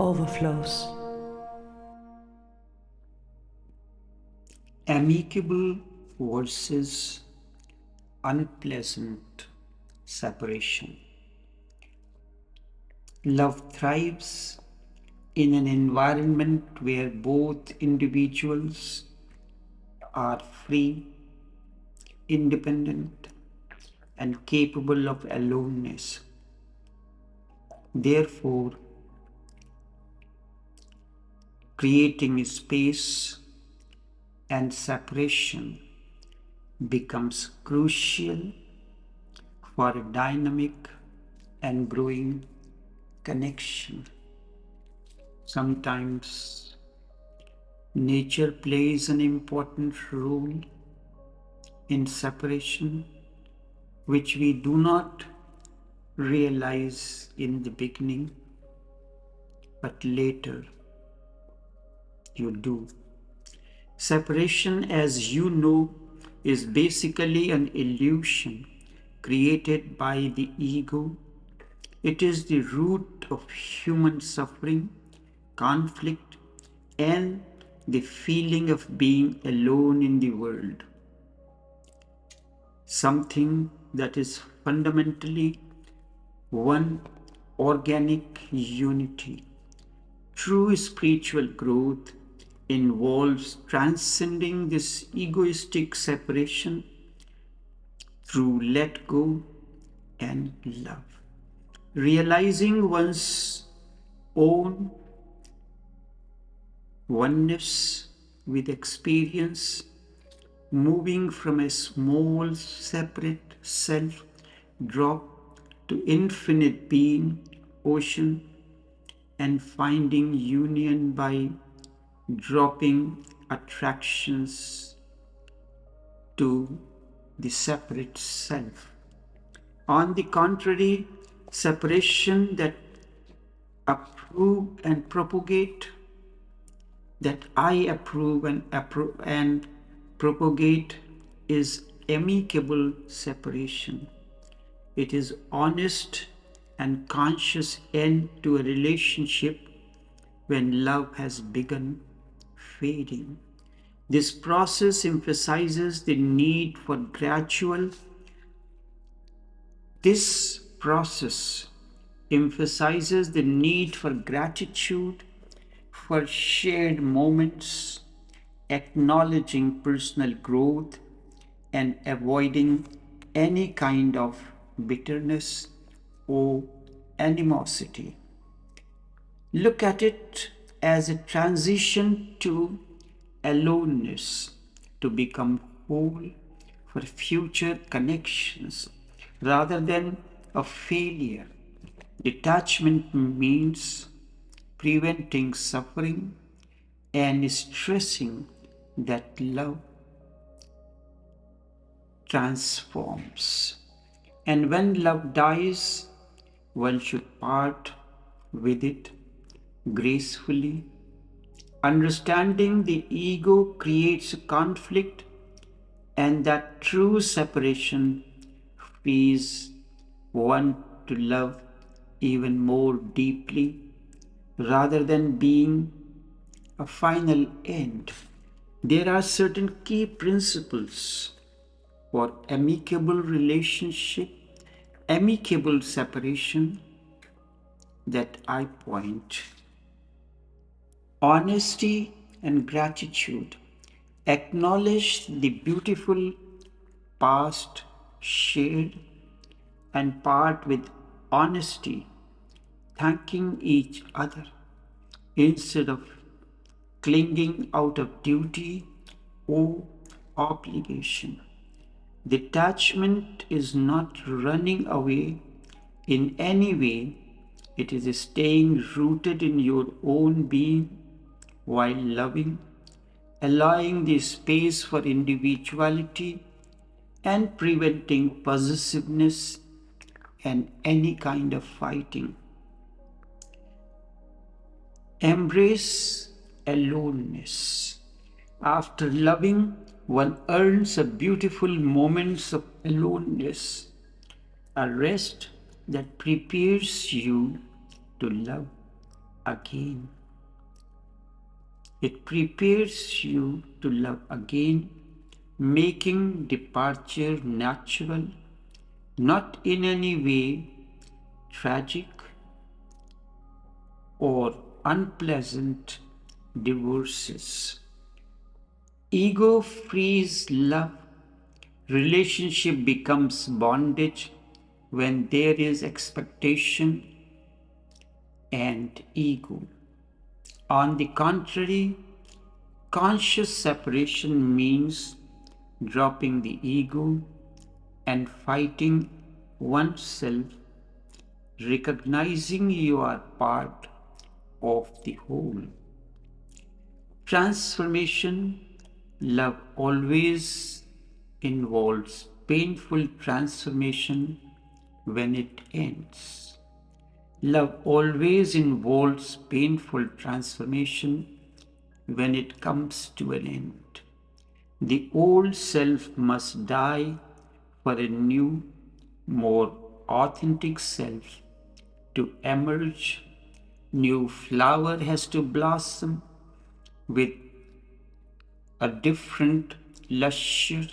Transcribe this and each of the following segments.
Overflows. Amicable versus unpleasant separation. Love thrives in an environment where both individuals are free, independent, and capable of aloneness. Therefore, creating space and separation becomes crucial for a dynamic and growing connection. Sometimes nature plays an important role in separation, which we do not realize in the beginning, but later you do. Separation, as you know, is basically an illusion created by the ego. It is the root of human suffering, conflict, and the feeling of being alone in the world. Something that is fundamentally one organic unity. True spiritual growth involves transcending this egoistic separation through let go and love. Realizing one's own oneness with experience, moving from a small separate self drop to infinite being, ocean, and finding union by dropping attractions to the separate self. On the contrary, separation that approve and propagate, that I approve and propagate, is amicable separation. It is honest and conscious end to a relationship when love has begun fading. This process emphasizes the need for gradual. This process emphasizes the need for gratitude for shared moments, acknowledging personal growth, and avoiding any kind of bitterness or animosity. Look at it as a transition to aloneness, to become whole for future connections rather than a failure. Detachment means preventing suffering and stressing that love transforms. And when love dies, one should part with it gracefully. Understanding the ego creates a conflict, and that true separation frees one to love even more deeply rather than being a final end. There are certain key principles for amicable relationship, amicable separation that I point. Honesty and gratitude. Acknowledge the beautiful past shared and part with honesty, thanking each other instead of clinging out of duty or obligation. Detachment is not running away in any way, it is staying rooted in your own being while loving, allowing the space for individuality and preventing possessiveness and any kind of fighting. Embrace aloneness. After loving, one earns a beautiful moments of aloneness, a rest that prepares you to love again. It prepares you to love again, making departure natural, not in any way tragic or unpleasant divorces. Ego frees love. Relationship becomes bondage when there is expectation and ego. On the contrary, conscious separation means dropping the ego and fighting oneself, recognizing you are part of the whole. Transformation, love always involves painful transformation when it ends. Love always involves painful transformation when it comes to an end. The old self must die for a new, more authentic self to emerge. New flower has to blossom with a different luster,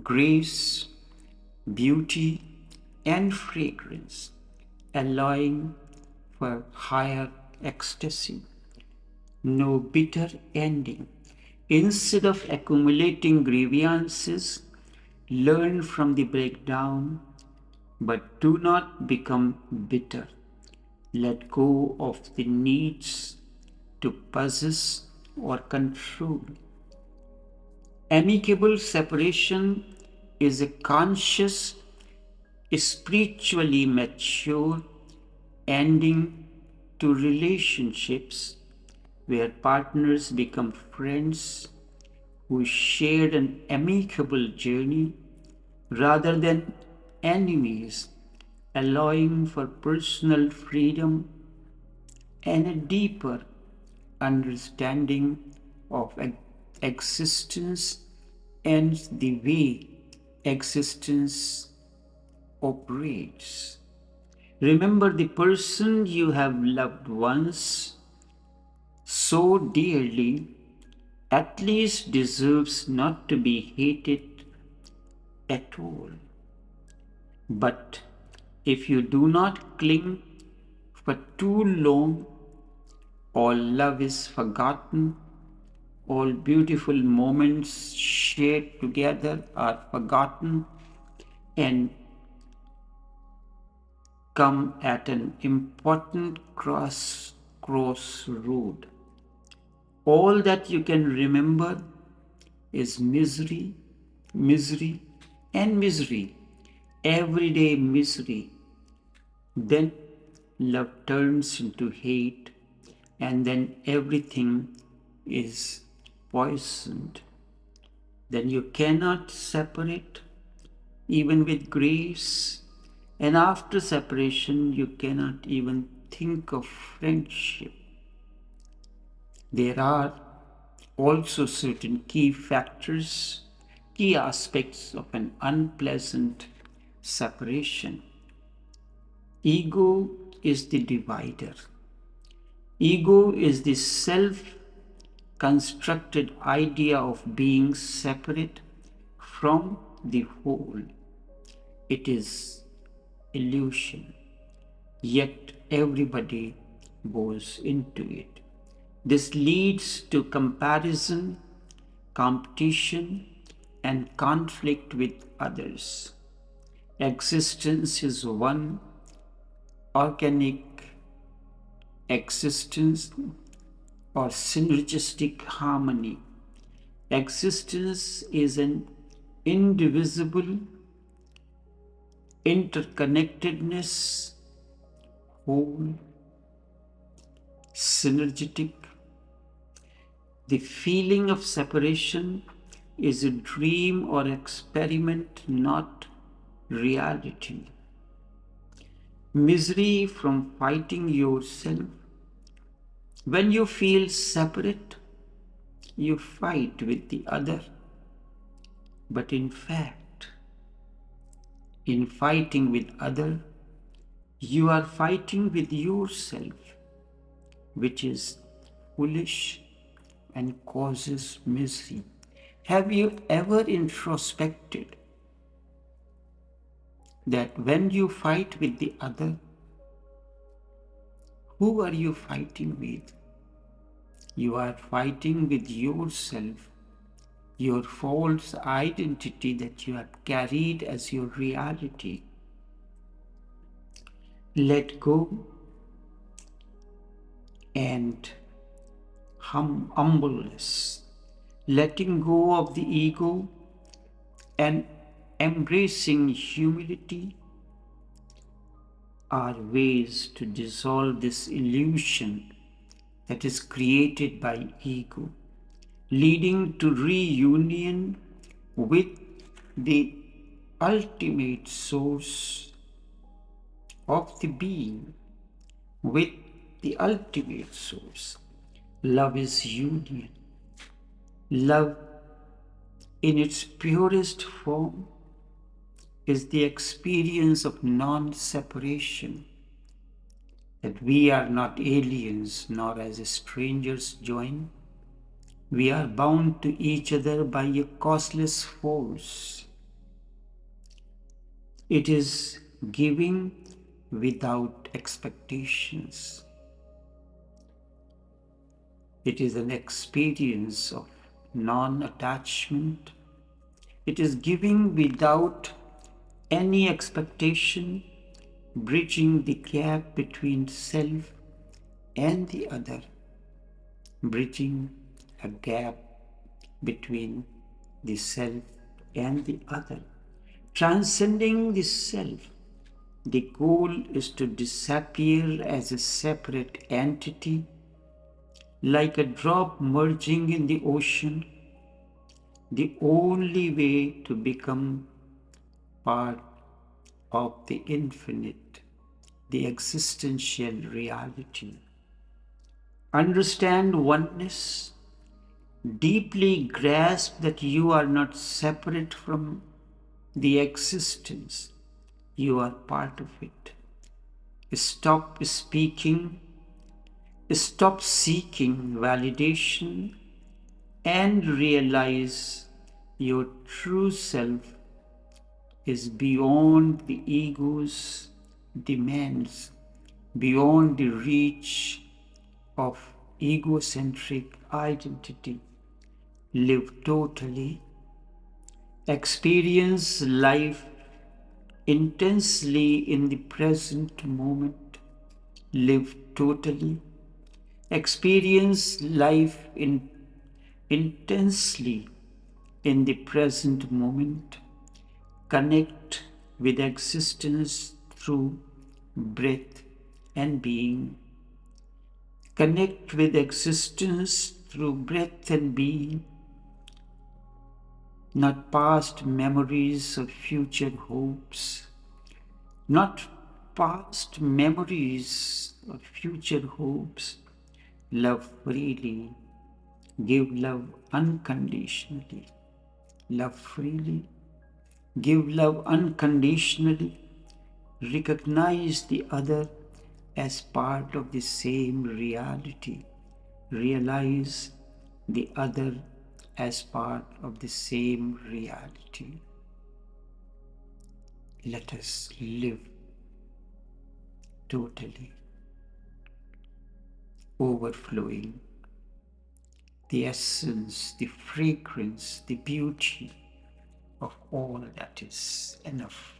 grace, beauty, and fragrance, allowing for higher ecstasy. No bitter ending. Instead of accumulating grievances, learn from the breakdown, but do not become bitter. Let go of the needs to possess or control. Amicable separation is a conscious, spiritually mature ending to relationships where partners become friends who shared an amicable journey rather than enemies, allowing for personal freedom and a deeper understanding of existence and the way existence operates. Remember, the person you have loved once so dearly at least deserves not to be hated at all. But if you do not cling for too long, all love is forgotten, all beautiful moments shared together are forgotten and come at an important crossroad. All that you can remember is misery, misery, and misery. Everyday misery. Then love turns into hate, and then everything is poisoned. Then you cannot separate even with grace, and after separation, you cannot even think of friendship. There are also certain key factors, key aspects of an unpleasant separation. Ego is the divider. Ego is the self-constructed idea of being separate from the whole. It is illusion, yet everybody goes into it. This leads to comparison, competition, and conflict with others. Existence is one organic existence or synergistic harmony. Existence is an indivisible interconnectedness, whole, synergetic. The feeling of separation is a dream or experiment, not reality. Misery from fighting yourself. When you feel separate, you fight with the other. But in fact, in fighting with other, you are fighting with yourself. which is foolish and causes misery. Have you ever introspected that when you fight with the other, who are you fighting with? You are fighting with yourself, your false identity that you have carried as your reality. Let go and humbleness, letting go of the ego and embracing humility are ways to dissolve this illusion that is created by ego, leading to reunion with the ultimate source of the being, with the ultimate source. Love is union. Love in its purest form is the experience of non-separation, that we are not aliens nor as strangers joined. We are bound to each other by a causeless force. It is giving without expectations. It is an experience of non-attachment. It is giving without any expectation, bridging the gap between self and the other, bridging a gap between the self and the other, transcending the self. The goal is to disappear as a separate entity, like a drop merging in the ocean. The only way to become part of the infinite, the existential reality. Understand oneness, deeply grasp that you are not separate from the existence, you are part of it. Stop speaking, stop seeking validation, and realize your true self is beyond the ego's demands, beyond the reach of egocentric identity. Live totally, experience life intensely in the present moment. Live totally, experience life intensely in the present moment. Connect with existence through breath and being. Connect with existence through breath and being, not past memories of future hopes, not past memories of future hopes. Love freely, give love unconditionally. Love freely, give love unconditionally. Recognize the other as part of the same reality. Realize the other as part of the same reality. Let us live totally, overflowing the essence, the fragrance, the beauty of all that is enough.